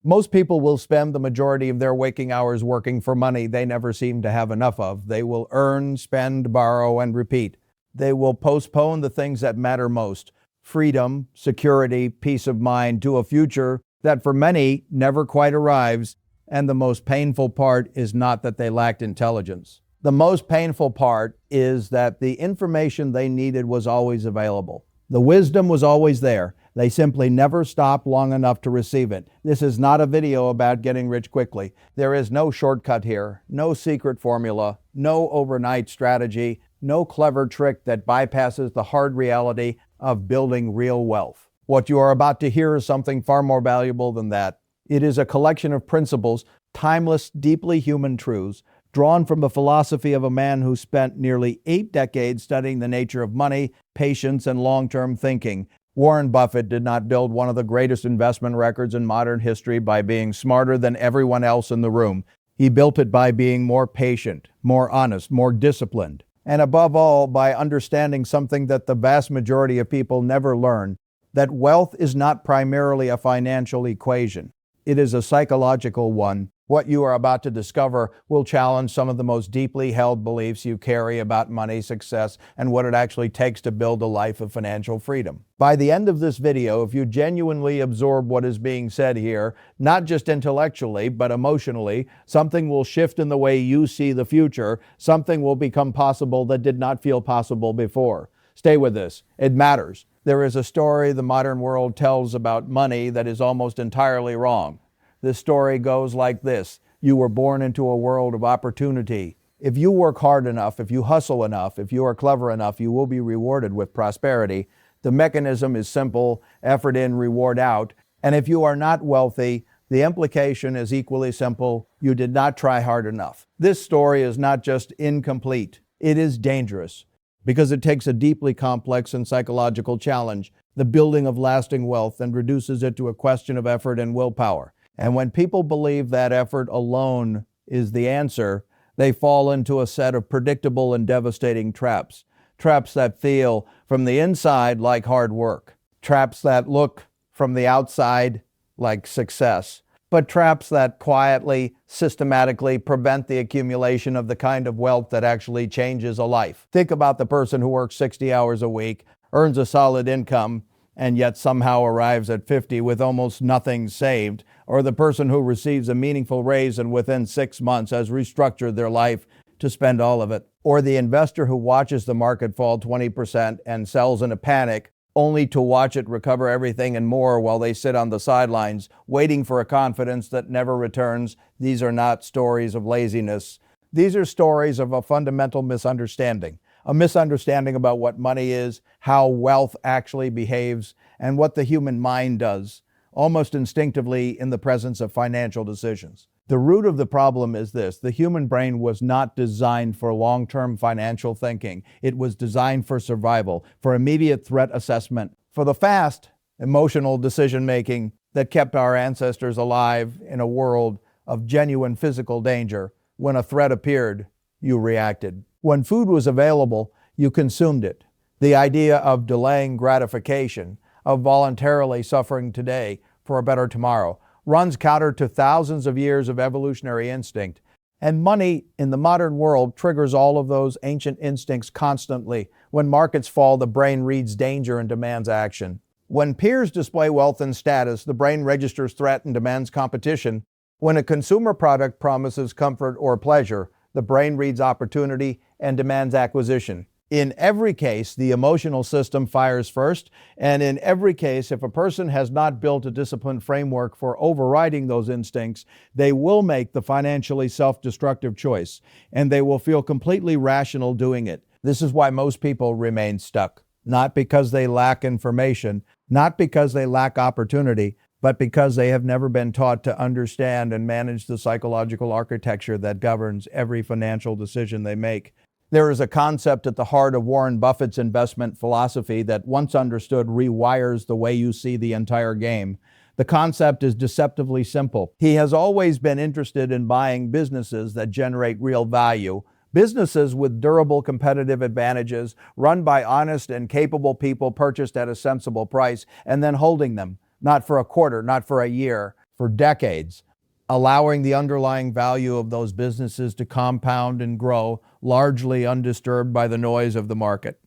Most people will spend the majority of their waking hours working for money they never seem to have enough of. They will earn, spend, borrow, and repeat. They will postpone the things that matter most: freedom, security, peace of mind, to a future that for many never quite arrives. And the most painful part is not that they lacked intelligence. The most painful part is that the information they needed was always available. The wisdom was always there. They simply never stopped long enough to receive it. This is not a video about getting rich quickly. There is no shortcut here, no secret formula, no overnight strategy, no clever trick that bypasses the hard reality of building real wealth. What you are about to hear is something far more valuable than that. It is a collection of principles, timeless, deeply human truths, drawn from the philosophy of a man who spent nearly 8 decades studying the nature of money, patience, and long-term thinking. Warren Buffett did not build one of the greatest investment records in modern history by being smarter than everyone else in the room. He built it by being more patient, more honest, more disciplined, and above all, by understanding something that the vast majority of people never learn, that wealth is not primarily a financial equation. It is a psychological one. What you are about to discover will challenge some of the most deeply held beliefs you carry about money, success, and what it actually takes to build a life of financial freedom. By the end of this video, if you genuinely absorb what is being said here, not just intellectually, but emotionally, something will shift in the way you see the future. Something will become possible that did not feel possible before. Stay with this. It matters. There is a story the modern world tells about money that is almost entirely wrong. This story goes like this. You were born into a world of opportunity. If you work hard enough, if you hustle enough, if you are clever enough, you will be rewarded with prosperity. The mechanism is simple: effort in, reward out. And if you are not wealthy, the implication is equally simple: you did not try hard enough. This story is not just incomplete, it is dangerous, because it takes a deeply complex and psychological challenge, the building of lasting wealth, and reduces it to a question of effort and willpower. And when people believe that effort alone is the answer, they fall into a set of predictable and devastating traps. Traps that feel from the inside like hard work. Traps that look from the outside like success. But traps that quietly, systematically prevent the accumulation of the kind of wealth that actually changes a life. Think about the person who works 60 hours a week, earns a solid income, and yet somehow arrives at 50 with almost nothing saved, or the person who receives a meaningful raise and within 6 months has restructured their life to spend all of it, or the investor who watches the market fall 20% and sells in a panic, only to watch it recover everything and more while they sit on the sidelines, waiting for a confidence that never returns. These are not stories of laziness. These are stories of a fundamental misunderstanding. A misunderstanding about what money is, how wealth actually behaves, and what the human mind does, almost instinctively in the presence of financial decisions. The root of the problem is this: the human brain was not designed for long-term financial thinking. It was designed for survival, for immediate threat assessment, for the fast, emotional decision-making that kept our ancestors alive in a world of genuine physical danger. When a threat appeared, you reacted. When food was available, you consumed it. The idea of delaying gratification, of voluntarily suffering today for a better tomorrow, runs counter to thousands of years of evolutionary instinct. And money in the modern world triggers all of those ancient instincts constantly. When markets fall, the brain reads danger and demands action. When peers display wealth and status, the brain registers threat and demands competition. When a consumer product promises comfort or pleasure, the brain reads opportunity and demands acquisition. In every case, the emotional system fires first, and in every case, if a person has not built a disciplined framework for overriding those instincts, they will make the financially self-destructive choice, and they will feel completely rational doing it. This is why most people remain stuck. Not because they lack information, not because they lack opportunity, but because they have never been taught to understand and manage the psychological architecture that governs every financial decision they make. There is a concept at the heart of Warren Buffett's investment philosophy that, once understood, rewires the way you see the entire game. The concept is deceptively simple. He has always been interested in buying businesses that generate real value, businesses with durable competitive advantages, run by honest and capable people, purchased at a sensible price, and then holding them, not for a quarter, not for a year, for decades, allowing the underlying value of those businesses to compound and grow, largely undisturbed by the noise of the market.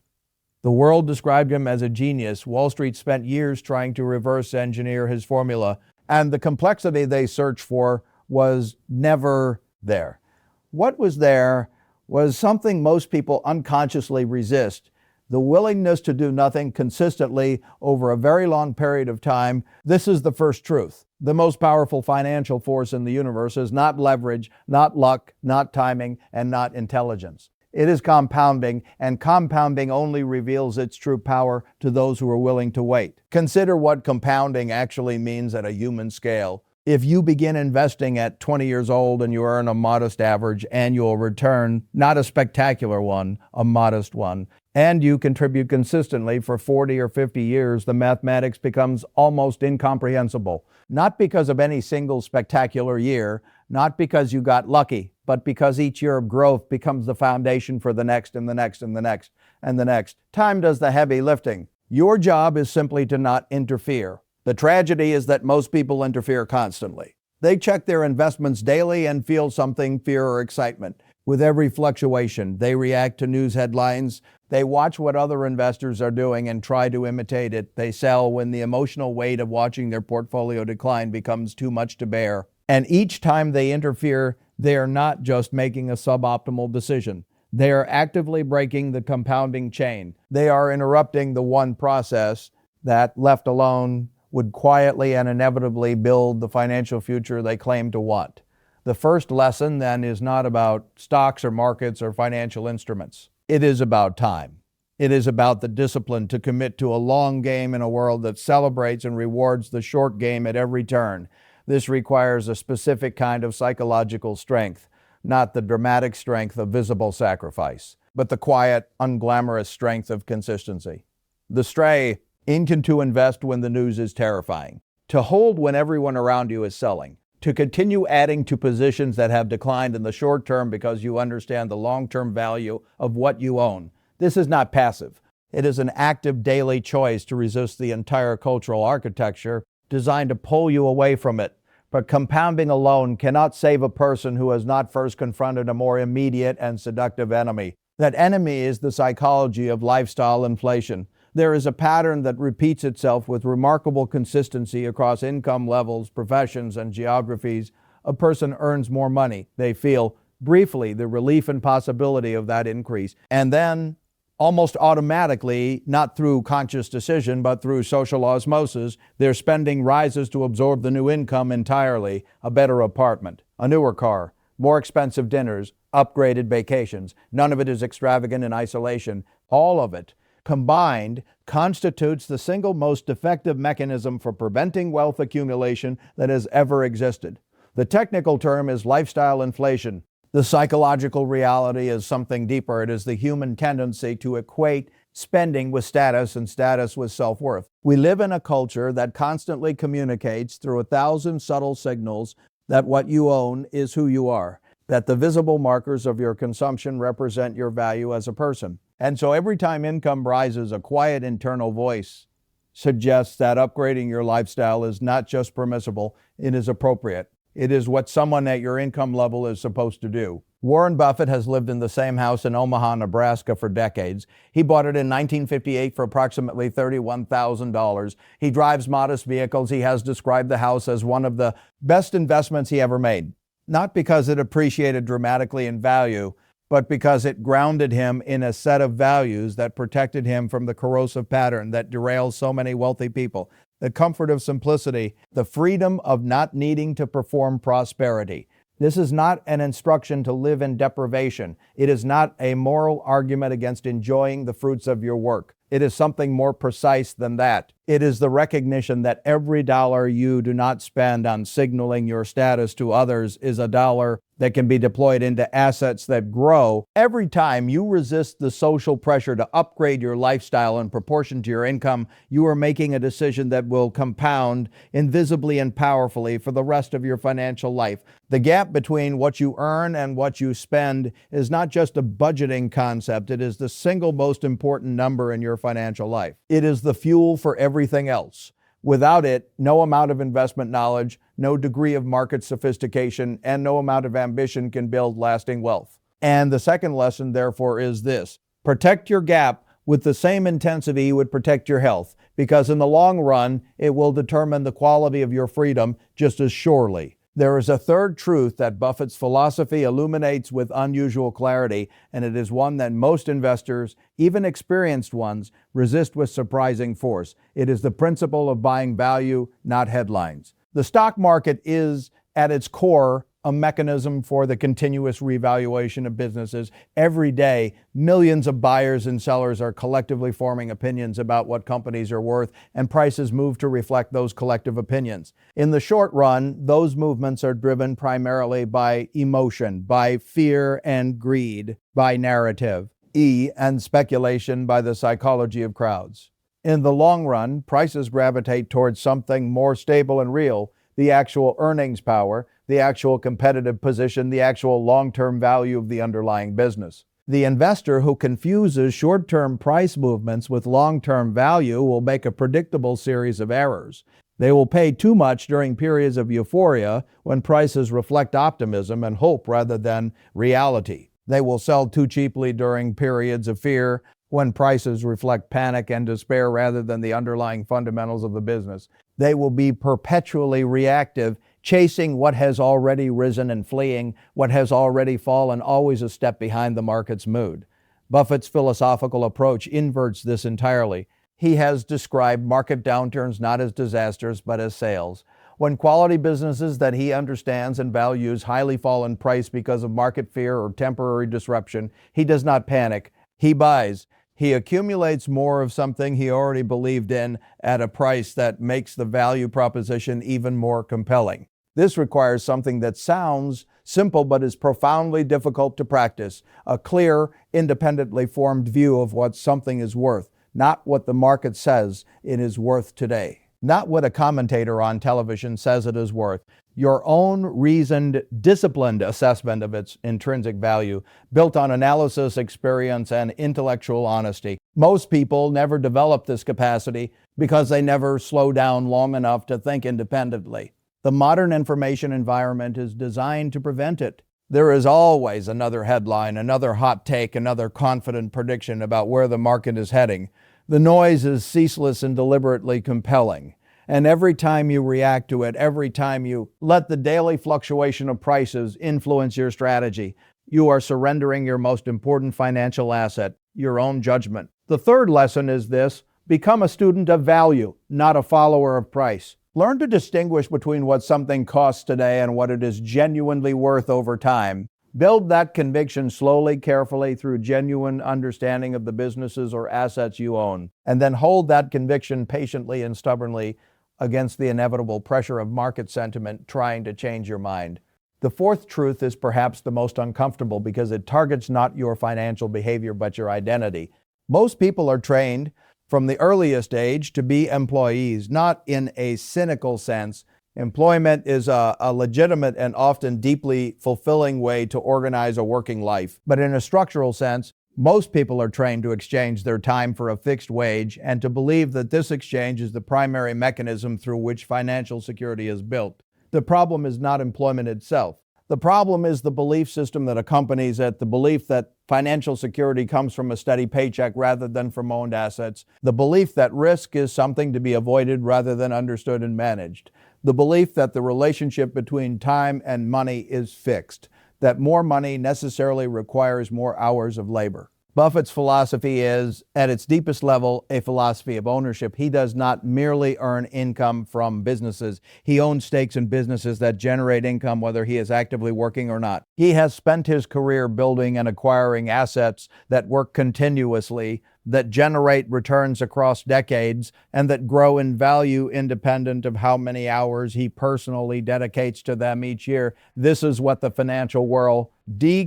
The world described him as a genius. Wall Street spent years trying to reverse engineer his formula, and the complexity they searched for was never there. What was there was something most people unconsciously resist: the willingness to do nothing consistently over a very long period of time. This is the first truth. The most powerful financial force in the universe is not leverage, not luck, not timing, and not intelligence. It is compounding, and compounding only reveals its true power to those who are willing to wait. Consider what compounding actually means at a human scale. If you begin investing at 20 years old and you earn a modest average annual return, not a spectacular one, a modest one, and you contribute consistently for 40 or 50 years, the mathematics becomes almost incomprehensible. Not because of any single spectacular year, not because you got lucky, but because each year of growth becomes the foundation for the next and the next and the next and the next. Time does the heavy lifting. Your job is simply to not interfere. The tragedy is that most people interfere constantly. They check their investments daily and feel something, fear or excitement. With every fluctuation, they react to news headlines. They watch what other investors are doing and try to imitate it. They sell when the emotional weight of watching their portfolio decline becomes too much to bear. And each time they interfere, they are not just making a suboptimal decision. They are actively breaking the compounding chain. They are interrupting the one process that, left alone, would quietly and inevitably build the financial future they claim to want. The first lesson, then, is not about stocks or markets or financial instruments. It is about time. It is about the discipline to commit to a long game in a world that celebrates and rewards the short game at every turn. This requires a specific kind of psychological strength, not the dramatic strength of visible sacrifice, but the quiet, unglamorous strength of consistency. The stray, to invest when the news is terrifying, to hold when everyone around you is selling, to continue adding to positions that have declined in the short term because you understand the long-term value of what you own. This is not passive. It is an active daily choice to resist the entire cultural architecture designed to pull you away from it. But compounding alone cannot save a person who has not first confronted a more immediate and seductive enemy. That enemy is the psychology of lifestyle inflation. There is a pattern that repeats itself with remarkable consistency across income levels, professions, and geographies. A person earns more money. They feel, briefly, the relief and possibility of that increase. And then, almost automatically, not through conscious decision, but through social osmosis, their spending rises to absorb the new income entirely: a better apartment, a newer car, more expensive dinners, upgraded vacations. None of it is extravagant in isolation. All of it, combined, constitutes the single most effective mechanism for preventing wealth accumulation that has ever existed. The technical term is lifestyle inflation. The psychological reality is something deeper. It is the human tendency to equate spending with status and status with self-worth. We live in a culture that constantly communicates through 1,000 subtle signals that what you own is who you are, that the visible markers of your consumption represent your value as a person. And so every time income rises, a quiet internal voice suggests that upgrading your lifestyle is not just permissible, it is appropriate. It is what someone at your income level is supposed to do. Warren Buffett has lived in the same house in Omaha, Nebraska for decades. He bought it in 1958 for approximately $31,000. He drives modest vehicles. He has described the house as one of the best investments he ever made. Not because it appreciated dramatically in value, but because it grounded him in a set of values that protected him from the corrosive pattern that derails so many wealthy people. The comfort of simplicity, the freedom of not needing to perform prosperity. This is not an instruction to live in deprivation. It is not a moral argument against enjoying the fruits of your work. It is something more precise than that. It is the recognition that every dollar you do not spend on signaling your status to others is a dollar that can be deployed into assets that grow. Every time you resist the social pressure to upgrade your lifestyle in proportion to your income, you are making a decision that will compound invisibly and powerfully for the rest of your financial life. The gap between what you earn and what you spend is not just a budgeting concept. It is the single most important number in your financial life. It is the fuel for everything else. Without it, no amount of investment knowledge, no degree of market sophistication, and no amount of ambition can build lasting wealth. And the second lesson, therefore, is this: protect your gap with the same intensity you would protect your health, because in the long run, it will determine the quality of your freedom just as surely. There is a third truth that Buffett's philosophy illuminates with unusual clarity, and it is one that most investors, even experienced ones, resist with surprising force. It is the principle of buying value, not headlines. The stock market is, at its core, a mechanism for the continuous revaluation of businesses. Every day, millions of buyers and sellers are collectively forming opinions about what companies are worth, and prices move to reflect those collective opinions. In the short run, those movements are driven primarily by emotion, by fear and greed, by narrative, and speculation, by the psychology of crowds. In the long run, prices gravitate towards something more stable and real: the actual earnings power, the actual competitive position, the actual long-term value of the underlying business. The investor who confuses short-term price movements with long-term value will make a predictable series of errors. They will pay too much during periods of euphoria when prices reflect optimism and hope rather than reality. They will sell too cheaply during periods of fear when prices reflect panic and despair rather than the underlying fundamentals of the business. They will be perpetually reactive, chasing what has already risen and fleeing what has already fallen, always a step behind the market's mood. Buffett's philosophical approach inverts this entirely. He has described market downturns not as disasters, but as sales. When quality businesses that he understands and values highly fall in price because of market fear or temporary disruption, he does not panic. He buys. He accumulates more of something he already believed in at a price that makes the value proposition even more compelling. This requires something that sounds simple but is profoundly difficult to practice: a clear, independently formed view of what something is worth, not what the market says it is worth today, not what a commentator on television says it is worth. Your own reasoned, disciplined assessment of its intrinsic value, built on analysis, experience, and intellectual honesty. Most people never develop this capacity because they never slow down long enough to think independently. The modern information environment is designed to prevent it. There is always another headline, another hot take, another confident prediction about where the market is heading. The noise is ceaseless and deliberately compelling. And every time you react to it, every time you let the daily fluctuation of prices influence your strategy, you are surrendering your most important financial asset, your own judgment. The third lesson is this: become a student of value, not a follower of price. Learn to distinguish between what something costs today and what it is genuinely worth over time. Build that conviction slowly, carefully, through genuine understanding of the businesses or assets you own, and then hold that conviction patiently and stubbornly against the inevitable pressure of market sentiment trying to change your mind. The fourth truth is perhaps the most uncomfortable because it targets not your financial behavior but your identity. Most people are trained from the earliest age to be employees, not in a cynical sense. Employment is a legitimate and often deeply fulfilling way to organize a working life. But in a structural sense, most people are trained to exchange their time for a fixed wage and to believe that this exchange is the primary mechanism through which financial security is built. The problem is not employment itself. The problem is the belief system that accompanies it, the belief that financial security comes from a steady paycheck rather than from owned assets, the belief that risk is something to be avoided rather than understood and managed, the belief that the relationship between time and money is fixed, that more money necessarily requires more hours of labor. Buffett's philosophy is, at its deepest level, a philosophy of ownership. He does not merely earn income from businesses. He owns stakes in businesses that generate income whether he is actively working or not. He has spent his career building and acquiring assets that work continuously, that generate returns across decades, and that grow in value independent of how many hours he personally dedicates to them each year. This is what the financial world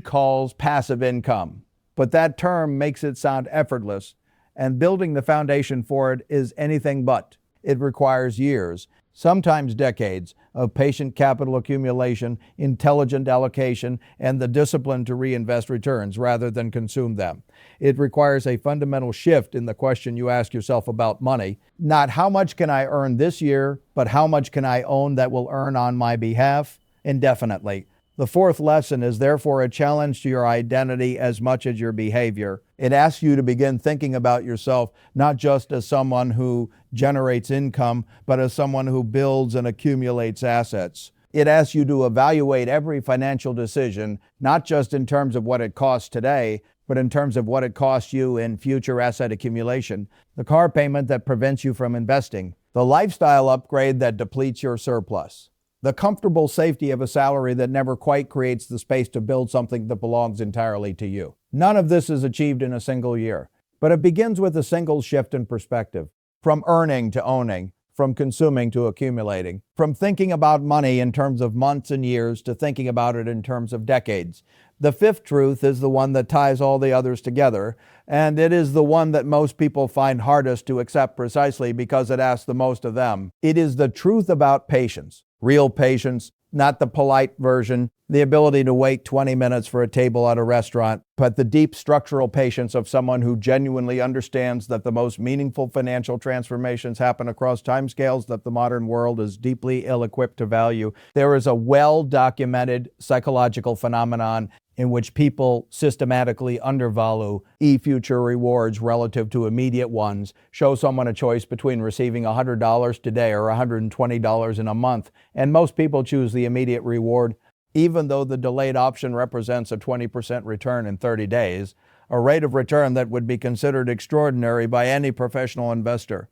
calls passive income. But that term makes it sound effortless, and building the foundation for it is anything but. It requires years, sometimes decades, of patient capital accumulation, intelligent allocation, and the discipline to reinvest returns rather than consume them. It requires a fundamental shift in the question you ask yourself about money. Not how much can I earn this year, but how much can I own that will earn on my behalf indefinitely. The fourth lesson is therefore a challenge to your identity as much as your behavior. It asks you to begin thinking about yourself not just as someone who generates income, but as someone who builds and accumulates assets. It asks you to evaluate every financial decision, not just in terms of what it costs today, but in terms of what it costs you in future asset accumulation, the car payment that prevents you from investing, the lifestyle upgrade that depletes your surplus, the comfortable safety of a salary that never quite creates the space to build something that belongs entirely to you. None of this is achieved in a single year, but it begins with a single shift in perspective, from earning to owning, from consuming to accumulating, from thinking about money in terms of months and years to thinking about it in terms of decades. The fifth truth is the one that ties all the others together, and it is the one that most people find hardest to accept precisely because it asks the most of them. It is the truth about patience. Real patience, not the polite version, the ability to wait 20 minutes for a table at a restaurant, but the deep structural patience of someone who genuinely understands that the most meaningful financial transformations happen across timescales that the modern world is deeply ill-equipped to value. There is a well-documented psychological phenomenon in which people systematically undervalue future rewards relative to immediate ones, show someone a choice between receiving $100 today or $120 in a month, and most people choose the immediate reward, even though the delayed option represents a 20% return in 30 days, a rate of return that would be considered extraordinary by any professional investor.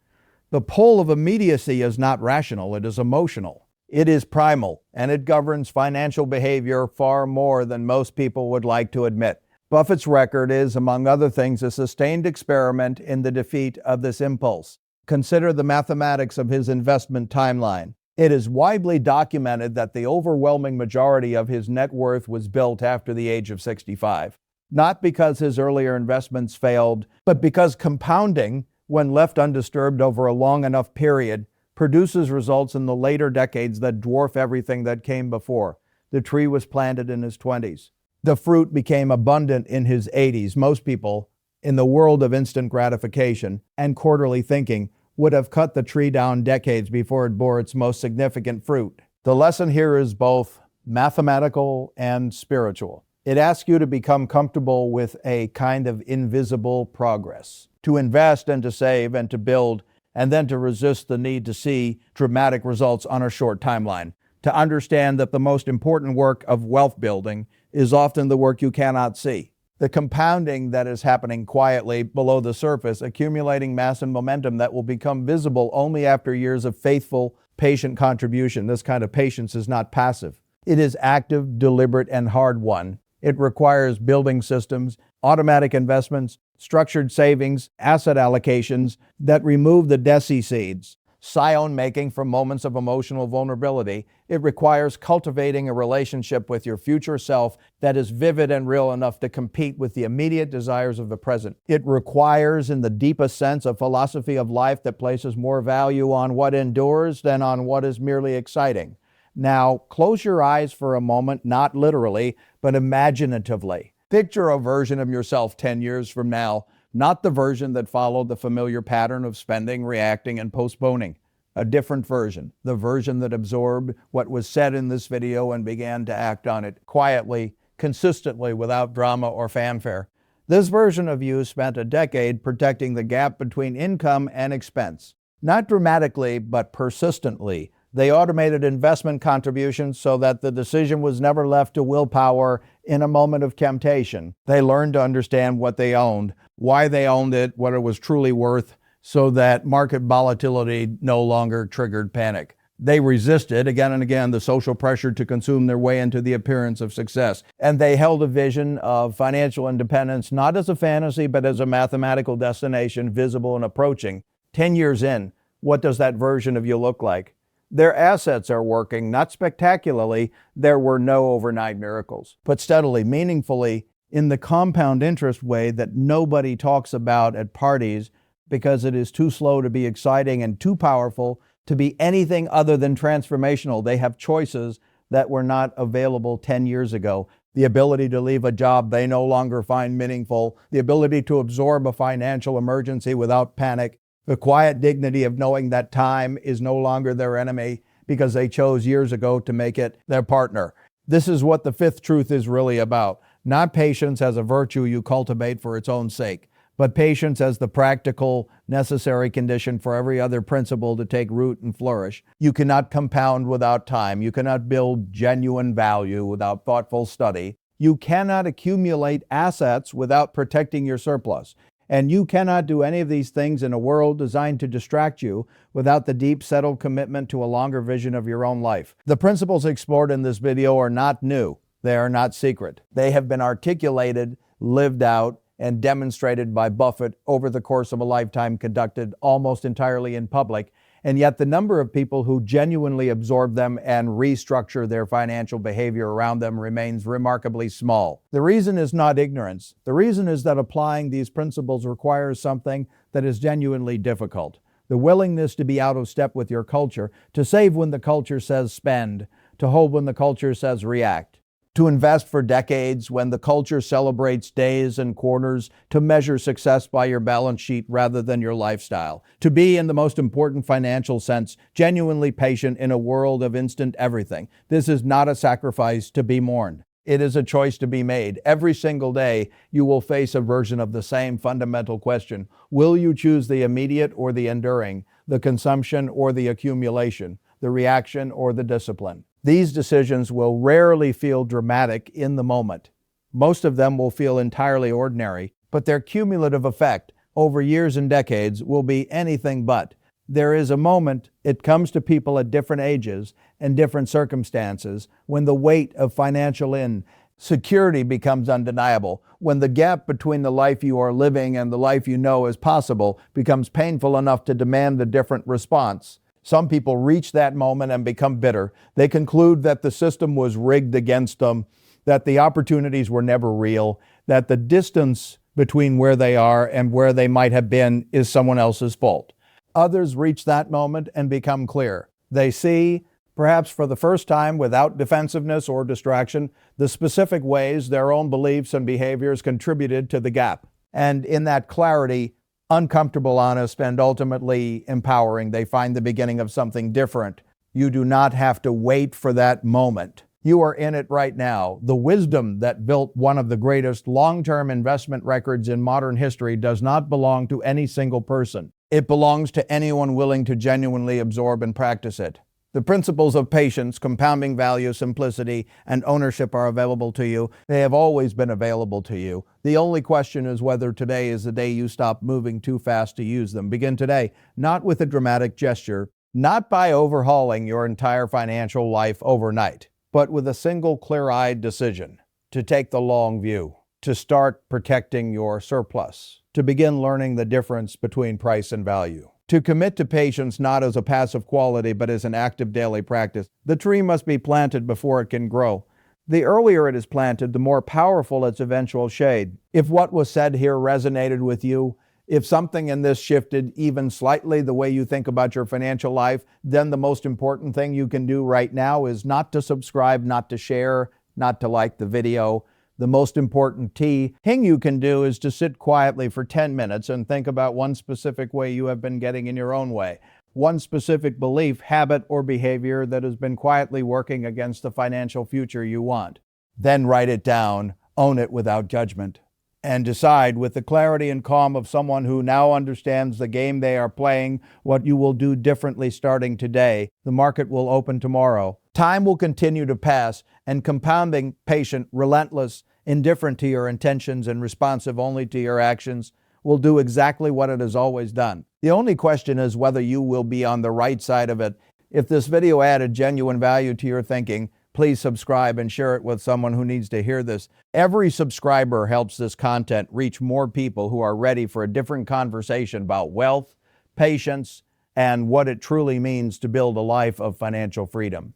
The pull of immediacy is not rational, it is emotional. It is primal, and it governs financial behavior far more than most people would like to admit. Buffett's record is, among other things, a sustained experiment in the defeat of this impulse. Consider the mathematics of his investment timeline. It is widely documented that the overwhelming majority of his net worth was built after the age of 65. Not because his earlier investments failed, but because compounding, when left undisturbed over a long enough period, produces results in the later decades that dwarf everything that came before. The tree was planted in his 20s. The fruit became abundant in his 80s. Most people, in the world of instant gratification and quarterly thinking, would have cut the tree down decades before it bore its most significant fruit. The lesson here is both mathematical and spiritual. It asks you to become comfortable with a kind of invisible progress, to invest and to save and to build, and then to resist the need to see dramatic results on a short timeline, to understand that the most important work of wealth building is often the work you cannot see. The compounding that is happening quietly below the surface, accumulating mass and momentum that will become visible only after years of faithful, patient contribution. This kind of patience is not passive. It is active, deliberate, and hard-won. It requires building systems, automatic investments, structured savings, asset allocations that remove the desi seeds, scion making from moments of emotional vulnerability. It requires cultivating a relationship with your future self that is vivid and real enough to compete with the immediate desires of the present. It requires, in the deepest sense, a philosophy of life that places more value on what endures than on what is merely exciting. Now, close your eyes for a moment, not literally, but imaginatively. Picture a version of yourself 10 years from now, not the version that followed the familiar pattern of spending, reacting, and postponing. A different version, the version that absorbed what was said in this video and began to act on it quietly, consistently, without drama or fanfare. This version of you spent a decade protecting the gap between income and expense. Not dramatically, but persistently. They automated investment contributions so that the decision was never left to willpower in a moment of temptation. They learned to understand what they owned, why they owned it, what it was truly worth, so that market volatility no longer triggered panic. They resisted, again and again, the social pressure to consume their way into the appearance of success. And they held a vision of financial independence not as a fantasy, but as a mathematical destination, visible and approaching. 10 years in, what does that version of you look like? Their assets are working, not spectacularly. There were no overnight miracles, but steadily, meaningfully, in the compound interest way that nobody talks about at parties because it is too slow to be exciting and too powerful to be anything other than transformational. They have choices that were not available 10 years ago. The ability to leave a job they no longer find meaningful, the ability to absorb a financial emergency without panic, the quiet dignity of knowing that time is no longer their enemy because they chose years ago to make it their partner. This is what the fifth truth is really about. Not patience as a virtue you cultivate for its own sake, but patience as the practical, necessary condition for every other principle to take root and flourish. You cannot compound without time. You cannot build genuine value without thoughtful study. You cannot accumulate assets without protecting your surplus. And you cannot do any of these things in a world designed to distract you without the deep, settled commitment to a longer vision of your own life. The principles explored in this video are not new. They are not secret. They have been articulated, lived out, and demonstrated by Buffett over the course of a lifetime conducted almost entirely in public, and yet the number of people who genuinely absorb them and restructure their financial behavior around them remains remarkably small. The reason is not ignorance. The reason is that applying these principles requires something that is genuinely difficult. The willingness to be out of step with your culture, to save when the culture says spend, to hold when the culture says react. To invest for decades when the culture celebrates days and quarters, to measure success by your balance sheet rather than your lifestyle, to be, in the most important financial sense, genuinely patient in a world of instant everything. This is not a sacrifice to be mourned. It is a choice to be made. Every single day, you will face a version of the same fundamental question. Will you choose the immediate or the enduring, the consumption or the accumulation, the reaction or the discipline? These decisions will rarely feel dramatic in the moment. Most of them will feel entirely ordinary, but their cumulative effect over years and decades will be anything but. There is a moment, it comes to people at different ages and different circumstances, when the weight of financial insecurity becomes undeniable, when the gap between the life you are living and the life you know is possible becomes painful enough to demand a different response. Some people reach that moment and become bitter. They conclude that the system was rigged against them, that the opportunities were never real, that the distance between where they are and where they might have been is someone else's fault. Others reach that moment and become clear. They see, perhaps for the first time without defensiveness or distraction, the specific ways their own beliefs and behaviors contributed to the gap. And in that clarity, uncomfortable, honest, and ultimately empowering, they find the beginning of something different. You do not have to wait for that moment. You are in it right now. The wisdom that built one of the greatest long-term investment records in modern history does not belong to any single person. It belongs to anyone willing to genuinely absorb and practice it. The principles of patience, compounding value, simplicity, and ownership are available to you. They have always been available to you. The only question is whether today is the day you stop moving too fast to use them. Begin today, not with a dramatic gesture, not by overhauling your entire financial life overnight, but with a single clear-eyed decision to take the long view, to start protecting your surplus, to begin learning the difference between price and value. To commit to patience not as a passive quality, but as an active daily practice. The tree must be planted before it can grow. The earlier it is planted, the more powerful its eventual shade. If what was said here resonated with you, if something in this shifted even slightly the way you think about your financial life, then the most important thing you can do right now is not to subscribe, not to share, not to like the video. The most important thing you can do is to sit quietly for 10 minutes and think about one specific way you have been getting in your own way. One specific belief, habit, or behavior that has been quietly working against the financial future you want. Then write it down, own it without judgment, and decide with the clarity and calm of someone who now understands the game they are playing what you will do differently starting today. The market will open tomorrow. Time will continue to pass, and compounding, patient, relentless, indifferent to your intentions and responsive only to your actions will do exactly what it has always done. The only question is whether you will be on the right side of it. If this video added genuine value to your thinking, please subscribe and share it with someone who needs to hear this. Every subscriber helps this content reach more people who are ready for a different conversation about wealth, patience, and what it truly means to build a life of financial freedom.